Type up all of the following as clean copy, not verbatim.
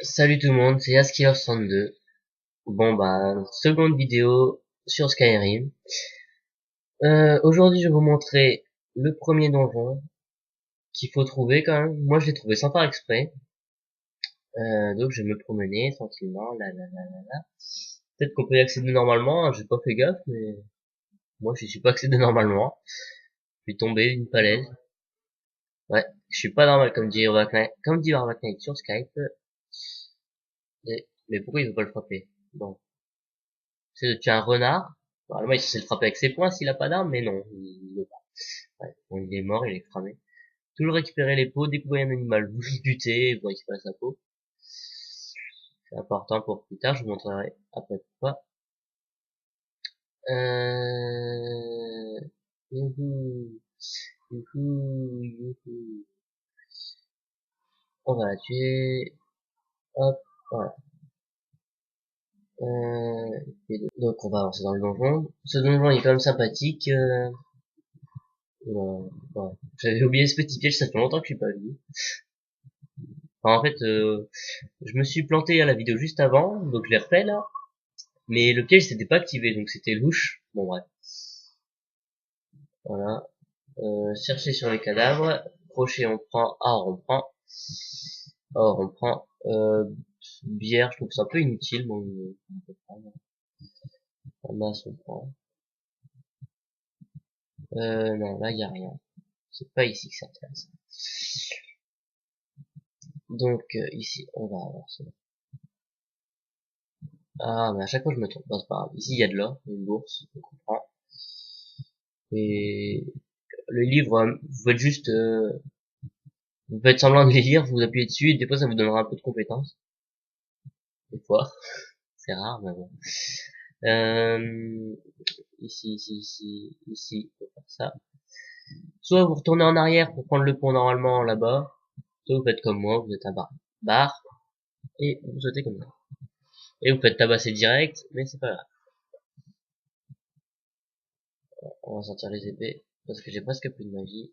Salut tout le monde, c'est Yaskiller62. Bon bah, seconde vidéo sur Skyrim. Aujourd'hui je vais vous montrer le premier donjon qu'il faut trouver quand même. Moi je l'ai trouvé sans faire exprès. Donc je vais me promener tranquillement, là là là là là. Peut-être qu'on peut y accéder normalement, hein, j'ai pas fait gaffe, mais moi je suis pas accédé normalement. Je suis tombé d'une falaise. Ouais, je suis pas normal comme dit Barbac Knight sur Skype. Mais pourquoi il veut pas le frapper? Bon. C'est tu as un renard. Normalement, il est censé le frapper avec ses poings s'il a pas d'arme, mais non, il veut pas. Ouais, bon, il est mort, il est cramé. Toujours récupérer les peaux, découvrir un animal, vous le butez pour récupérer sa peau. C'est important pour plus tard, je vous montrerai après pourquoi. Youhou, youhou, youhou. On va la tuer. Hop, voilà. Donc on va avancer dans le donjon. Ce donjon est quand même sympathique. Ouais. J'avais oublié ce petit piège, ça fait longtemps que je suis pas venu. Enfin, en fait, je me suis planté à la vidéo juste avant, donc je l'ai refait là. Mais le piège s'était pas activé, donc c'était louche. Bon bref. Voilà. Chercher sur les cadavres. Crochet on prend. Or on prend. Or on prend. Bière, je trouve que c'est un peu inutile, donc on peut prendre. Masse on prend. Non, là y a rien. C'est pas ici que ça intéresse. Donc ici, on va avancer. Ah, mais à chaque fois je me trompe. Bon, c'est pas grave. Ici il y a de l'or, une bourse, donc on prend. Et le livre, vous faites juste, vous faites semblant de les lire, vous appuyez dessus, et des fois ça vous donnera un peu de compétences. Des fois, c'est rare, mais bon. Ici, faut faire ça. Soit vous retournez en arrière pour prendre le pont normalement là-bas, soit vous faites comme moi, vous êtes un bar, et vous sautez comme ça. Et vous faites tabasser direct, mais c'est pas grave. On va sortir les épées, parce que j'ai presque plus de magie.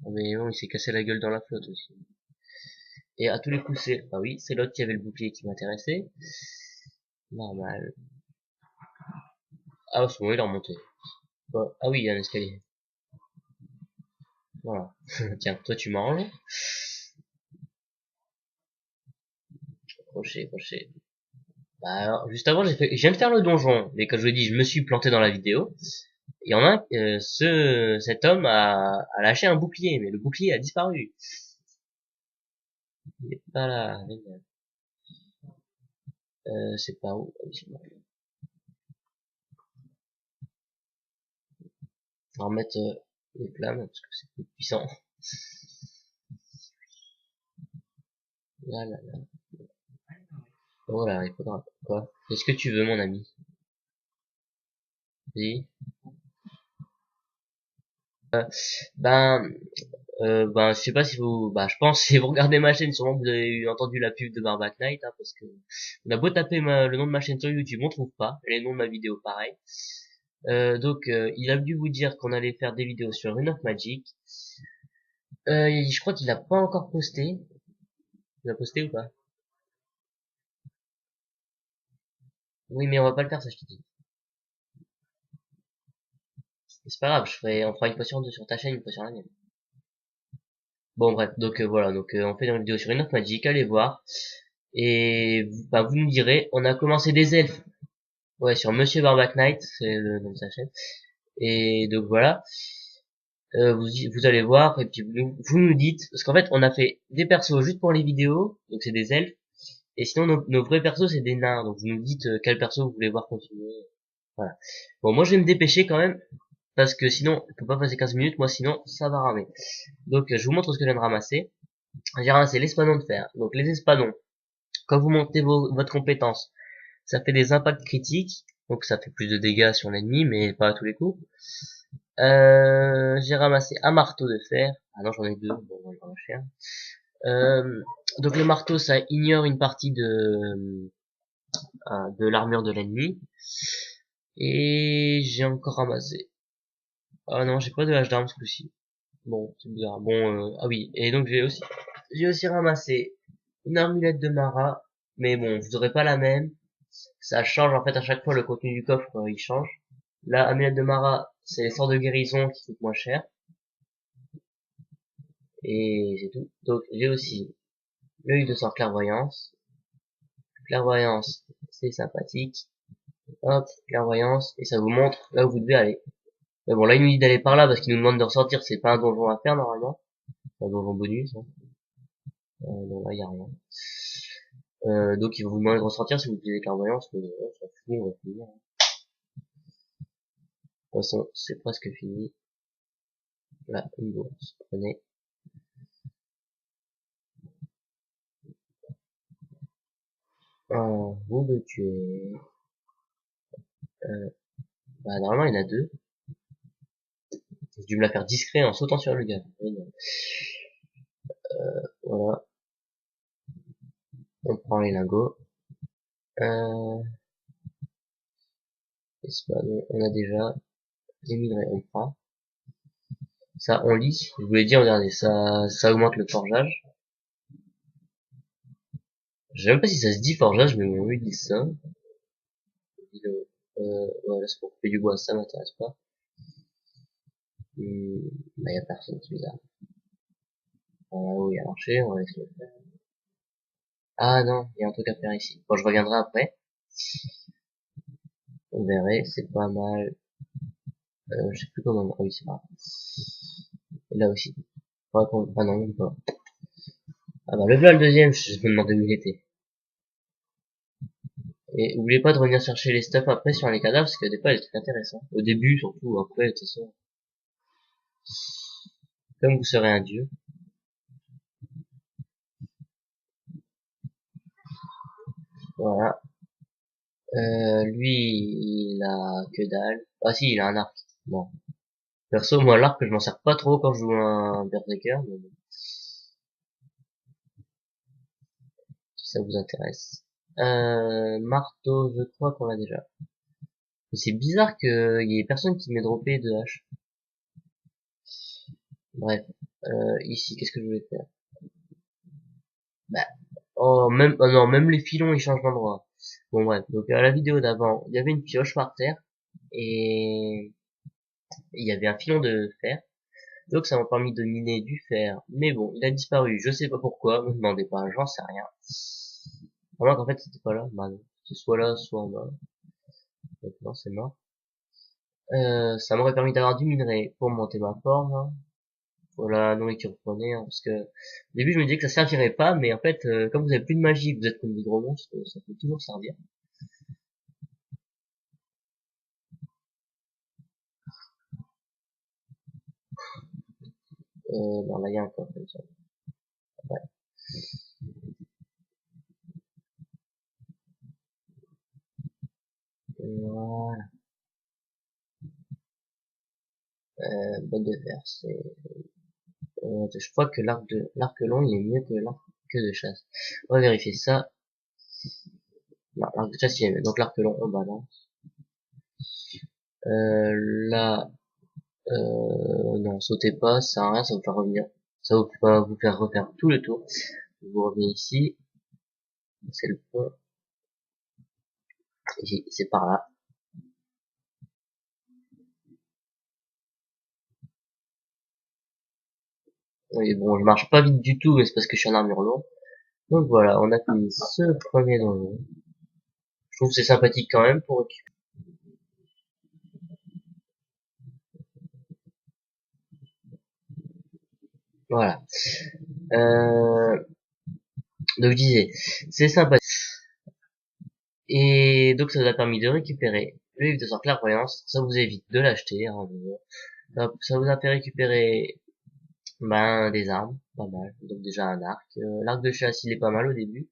Oh, mais bon, il s'est cassé la gueule dans la flotte aussi. Et à tous les coups, ah oui, c'est l'autre qui avait le bouclier qui m'intéressait. Normal. Ah, c'est bon, il est remonté. Bon, ah oui, il y a un escalier. Voilà. Tiens, toi tu manges. Crochet, crochet. Bah alors, juste avant, je viens de faire le donjon. Mais comme je vous dis, je me suis planté dans la vidéo. Il y en a un, cet homme a lâché un bouclier, mais le bouclier a disparu. Il est pas là. C'est pas où? Ah oui, c'est bon. On va remettre les flammes, parce que c'est plus puissant. Là, là, là. Voilà, il faudra. Quoi? Qu'est-ce que tu veux, mon ami? Oui. Ben, je sais pas si vous, je pense si vous regardez ma chaîne, sûrement vous avez entendu la pub de Barbac Knight, hein, parce que on a beau taper le nom de ma chaîne sur YouTube, on trouve pas, et les noms de ma vidéo pareil. Donc, il a dû vous dire qu'on allait faire des vidéos sur Rune of Magic. Je crois qu'il a pas encore posté. Il a posté ou pas? Oui, mais on va pas le faire, ça je te dis. C'est pas grave, on fera une fois sur deux sur ta chaîne, une fois sur la mienne. Bon bref, donc voilà, donc on fait une vidéo sur Rune of Magic, allez voir. Et vous nous direz, on a commencé des elfes. Ouais, sur Monsieur Barbac Knight, c'est le nom de sa chaîne. Et donc voilà, vous allez voir, et puis vous nous dites, parce qu'en fait on a fait des persos juste pour les vidéos, donc c'est des elfes, et sinon nos vrais persos c'est des nains, donc vous nous dites quel perso vous voulez voir continuer. Voilà. Bon, moi je vais me dépêcher quand même, parce que sinon, on peut pas passer 15 minutes, moi sinon ça va ramer. Donc je vous montre ce que je viens de ramasser. J'ai ramassé l'espadon de fer. Donc les espadons, quand vous montez votre compétence, ça fait des impacts critiques, donc ça fait plus de dégâts sur l'ennemi, mais pas à tous les coups. J'ai ramassé un marteau de fer. Ah non, j'en ai deux. Bon, on va en ramasser un. Donc le marteau, ça ignore une partie de l'armure de l'ennemi. Et j'ai encore ramassé. Ah non, j'ai pas de hache d'arme ce coup-ci. Bon, c'est bizarre. Bon, ah oui. Et donc j'ai aussi ramassé une amulette de Mara, mais bon, vous aurez pas la même. Ça change en fait à chaque fois le contenu du coffre, il change. La amulette de Mara, c'est les sorts de guérison qui coûtent moins cher. Et c'est tout. Donc j'ai aussi l'œil de sort clairvoyance. Clairvoyance, c'est sympathique. Hop, clairvoyance, et ça vous montre là où vous devez aller. Mais bon, là il nous dit d'aller par là parce qu'il nous demande de ressortir, c'est pas un donjon à faire normalement. C'est un donjon bonus. Hein. Non, là y a rien. Donc il va vous demander de ressortir si vous utilisez clairvoyance, mais on s'en fout, on va finir. De toute façon, c'est presque fini. Là, une bourse, prenez. Vous le tuez. Euh, bah normalement il y en a deux. J'ai dû me la faire discret en sautant sur le gars. Mais non. Voilà, on prend les lingots. Euh, on a déjà les minerais, on prend. Ça, on lit. Je voulais dire, regardez, ça augmente le forgeage. Je sais même pas si ça se dit forgeage, mais bon, ils disent ça. Voilà, c'est pour couper du bois, ça m'intéresse pas. Bah, y a personne, c'est bizarre. Là-haut, il y a marché, on va laisser le faire. Ah non, il y a un truc à faire ici. Bon, je reviendrai après. On verrait, c'est pas mal. Je sais plus comment. Ah oui, c'est pas grave. Et là aussi. Ah non, même pas. Ah bah, le voilà le deuxième, je me demandais où il était. Et oubliez pas de revenir chercher les stuff après sur les cadavres, parce que des fois, il y a des trucs intéressants. Au début, surtout, après, de toute façon. Comme vous serez un dieu. Voilà. Lui, il a que dalle. Ah si, il a un arc. Bon. Perso, moi, l'arc, je m'en sers pas trop quand je joue un berserker, mais bon, si ça vous intéresse. Marteau, je crois qu'on l'a déjà. Mais c'est bizarre qu'il y ait personne qui m'ait droppé de hache. Bref. Ici, qu'est-ce que je voulais faire? Bah, oh, même, oh non, même les filons, ils changent d'endroit. Bon, bref. Donc, à la vidéo d'avant, il y avait une pioche par terre, et il y avait un filon de fer. Donc, ça m'a permis de miner du fer. Mais bon, il a disparu. Je sais pas pourquoi. Me demandez pas, j'en sais rien. Remarque, en fait, c'était pas là. Bah non. C'est soit là, soit en bas. Donc, non, c'est mort. Ça m'aurait permis d'avoir du minerai pour monter ma forme, hein, pour la nourriture prenée, hein, parce que au début je me disais que ça servirait pas, mais en fait, comme vous avez plus de magie, que vous êtes comme des gros monstres, ça peut toujours servir. Non, là il y a un corps comme ça. Ouais. Voilà. Botte de fer, c'est. Je crois que l'arc long il est mieux que l'arc de chasse. On va vérifier ça. Non, l'arc de chasse il est mieux. Donc l'arc long on balance. Là, non, sautez pas, ça sert à rien, ça va vous faire revenir. Ça va vous faire refaire tout le tour. Vous revenez ici, c'est le pont, ici, c'est par là. Et bon, je marche pas vite du tout, mais c'est parce que je suis en armure lourde. Donc voilà, on a fini ce premier donjon. Je trouve que c'est sympathique quand même pour récupérer. Voilà. Euh, donc je disais, c'est sympathique. Et donc ça vous a permis de récupérer le livre de sort clairvoyance. Ça vous évite de l'acheter. Hein, ça vous a fait récupérer ben des armes, pas mal. Donc déjà un arc. L'arc de chasse il est pas mal au début.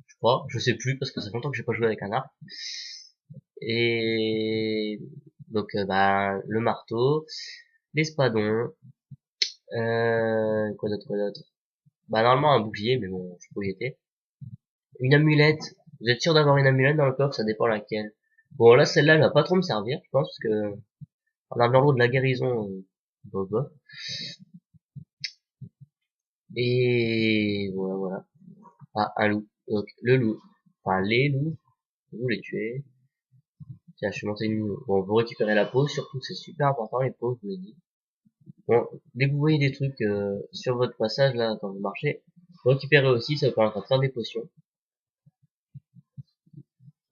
Je crois, je sais plus parce que ça fait longtemps que j'ai pas joué avec un arc. Et donc bah le marteau, l'espadon, quoi d'autre. Bah normalement un bouclier, mais bon, je sais pas où il était. Une amulette. Vous êtes sûr d'avoir une amulette dans le coffre? Ça dépend laquelle. Bon là celle-là elle va pas trop me servir, je pense que en armure de la guérison, bof bof. Et voilà voilà. Ah, un loup. Donc, le loup. Enfin, les loups. Vous les tuez. Tiens, je suis monté une... Bon, vous récupérez la peau, surtout que c'est super important, les peaux, je vous l'ai dit. Bon, dès que vous voyez des trucs sur votre passage, là, quand vous marchez, vous récupérez aussi, ça vous permettra de faire des potions.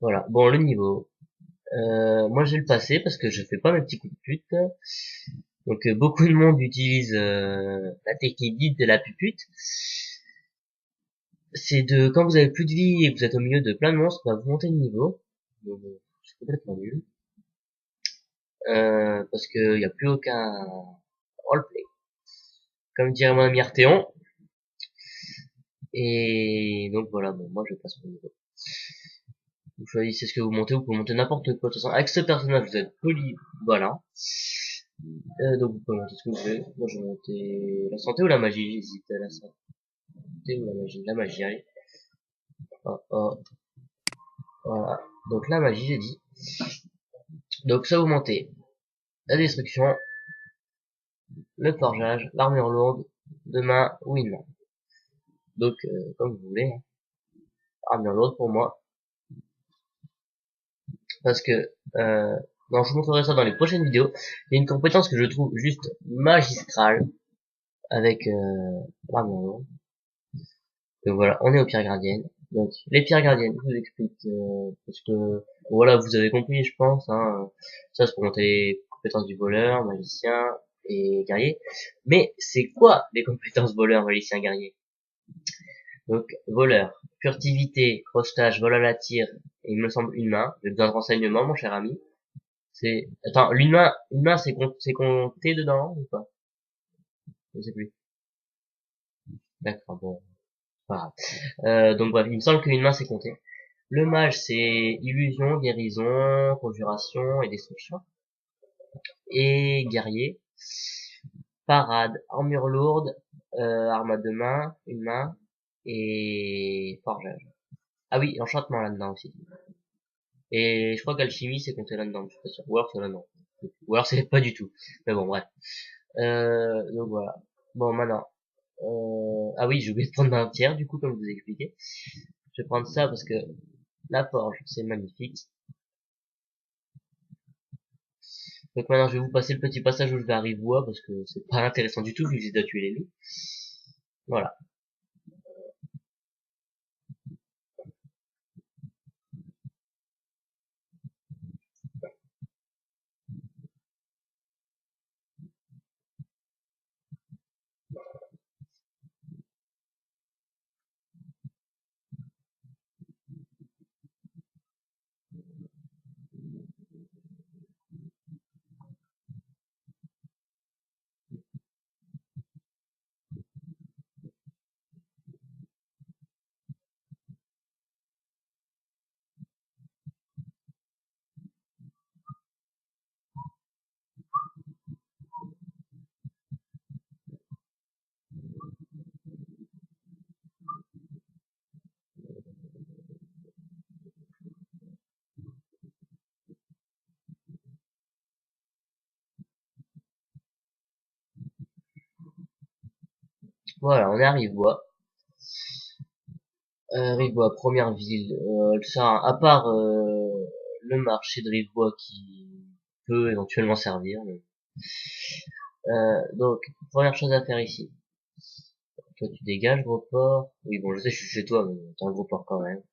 Voilà. Bon, le niveau. Moi, j'ai le passé parce que je fais pas mes petits coups de pute. Donc, beaucoup de monde utilise la technique dite de la pupute. C'est de, quand vous avez plus de vie et que vous êtes au milieu de plein de monstres, bah, vous montez de niveau. Donc, c'est complètement nul. Parce que y a plus aucun roleplay. Comme dirait mon ami Arthéon. Et donc voilà, bon, moi je passe mon niveau. Vous choisissez ce que vous montez, vous pouvez monter n'importe quoi. De toute façon, avec ce personnage, vous êtes poli, voilà. Donc vous pouvez monter ce que vous voulez. Moi je vais monter la santé ou la magie, j'hésite à la santé ou la magie. La magie, allez. Oh, oh, voilà. Donc la magie, j'ai dit. Donc ça vous montez la destruction, le forgeage, l'armure lourde, de main ou une main. Donc comme vous voulez, hein. Armure lourde pour moi. Parce que non, je vous montrerai ça dans les prochaines vidéos. Il y a une compétence que je trouve juste magistrale avec l'armure lourde. Donc voilà, on est aux pierres gardiennes. Donc les pierres gardiennes, je vous explique parce que voilà, vous avez compris, je pense. Hein, ça c'est pour monter les compétences du voleur, magicien et guerrier. Mais c'est quoi les compétences voleur, magicien, guerrier? Donc voleur, furtivité, crochetage, vol à la tire, et il me semble une main. J'ai besoin de renseignements, mon cher ami. C'est attends, une main c'est compté dedans ou pas? Je sais plus. D'accord, bon, pas grave. Donc bref, il me semble qu'une main c'est compté. Le mage, c'est illusion, guérison, conjuration et destruction. Et guerrier, parade, armure lourde, arme à deux mains, une main, et forgeage. Ah oui, enchantement là-dedans aussi. Et je crois qu'alchimie, c'est compté là-dedans, je suis pas sûr. Ou alors c'est là-dedans. Ou alors c'est pas du tout. Mais bon, bref. Donc voilà. Bon, maintenant. Ah oui, j'ai oublié de prendre ma pierre, du coup, comme je vous ai expliqué. Je vais prendre ça parce que la forge, c'est magnifique. Donc maintenant, je vais vous passer le petit passage où je vais à Rivois, parce que c'est pas intéressant du tout, vu que j'ai déjà tué les loups. Voilà. Voilà, on est à Rivois. Rivois, première ville. Ça, à part le marché de Rivois qui peut éventuellement servir. Mais... donc, première chose à faire ici. Toi, tu dégages, gros porc. Oui, bon, je sais, je suis chez toi, mais t'es un gros porc quand même.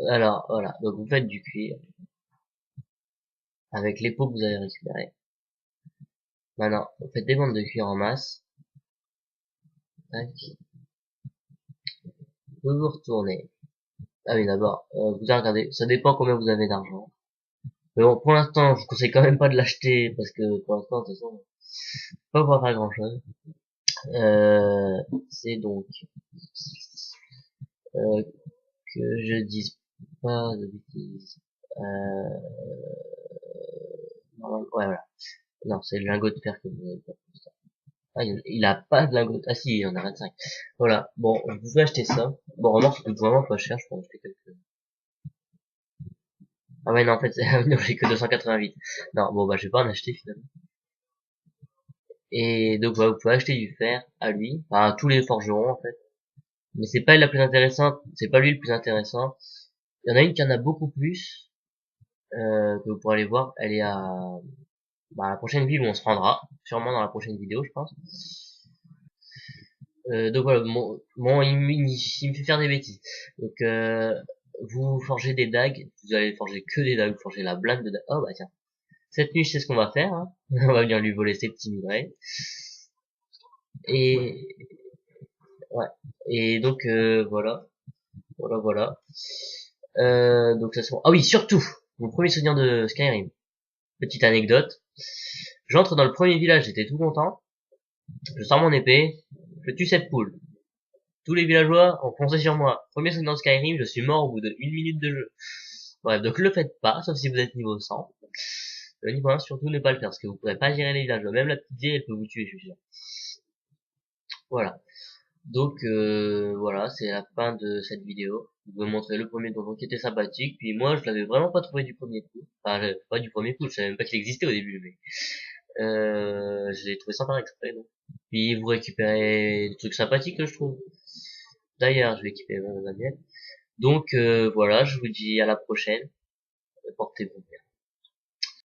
Alors, voilà. Donc, vous faites du cuir avec les peaux que vous avez récupérées. Maintenant, vous faites des bandes de cuir en masse. Tac. Vous vous retournez. Ah oui, d'abord, vous avez regardé. Ça dépend combien vous avez d'argent. Mais bon, pour l'instant, je vous conseille quand même pas de l'acheter parce que pour l'instant, de toute façon, pas pouvoir faire grand chose. C'est donc euh, que je dise pas de bêtises. Ouais, voilà. Non, c'est le lingot de fer que vous avez pas. Ah, il a pas de lingot. Ah si, il en a 25. Voilà. Bon, vous pouvez acheter ça. Bon, vraiment, c'est vraiment pas cher, je pense. Ah ouais, non, en fait, non, j'ai que 288. Non, bon, bah, je vais pas en acheter finalement. Et donc, voilà, vous pouvez acheter du fer à lui. Enfin, à tous les forgerons, en fait. Mais c'est pas la plus intéressante, c'est pas lui le plus intéressant. Il y en a une qui en a beaucoup plus, que vous pourrez aller voir. Elle est à la prochaine ville où on se rendra, sûrement dans la prochaine vidéo, je pense. Donc voilà, il me fait faire des bêtises. Donc vous forgez des dagues, vous allez forger que des dagues, vous forgez la blinde de dagues. Oh bah tiens, cette nuit je sais ce qu'on va faire, hein. On va venir lui voler ses petits minerais. Et ouais. Et donc voilà, voilà. Donc ça se... Ah oui, surtout, mon premier souvenir de Skyrim. Petite anecdote. J'entre dans le premier village, j'étais tout content. Je sors mon épée, je tue cette poule. Tous les villageois ont foncé sur moi. Premier souvenir de Skyrim, je suis mort au bout de 1 minute de jeu. Bref, donc le faites pas, sauf si vous êtes niveau 100. Le niveau 1, surtout ne pas le faire, parce que vous pourrez pas gérer les villageois. Même la petite vieille, elle peut vous tuer, je suis sûr. Voilà. Donc voilà, c'est la fin de cette vidéo. Je vais vous montrer le premier donjon qui était sympathique. Puis moi, je l'avais vraiment pas trouvé du premier coup. Enfin, pas du premier coup, je savais même pas qu'il existait au début, mais je l'ai trouvé sympa exprès. Donc. Puis vous récupérez des trucs sympathiques, je trouve. D'ailleurs, je vais équiper la mienne. Donc voilà, je vous dis à la prochaine. Portez-vous bien.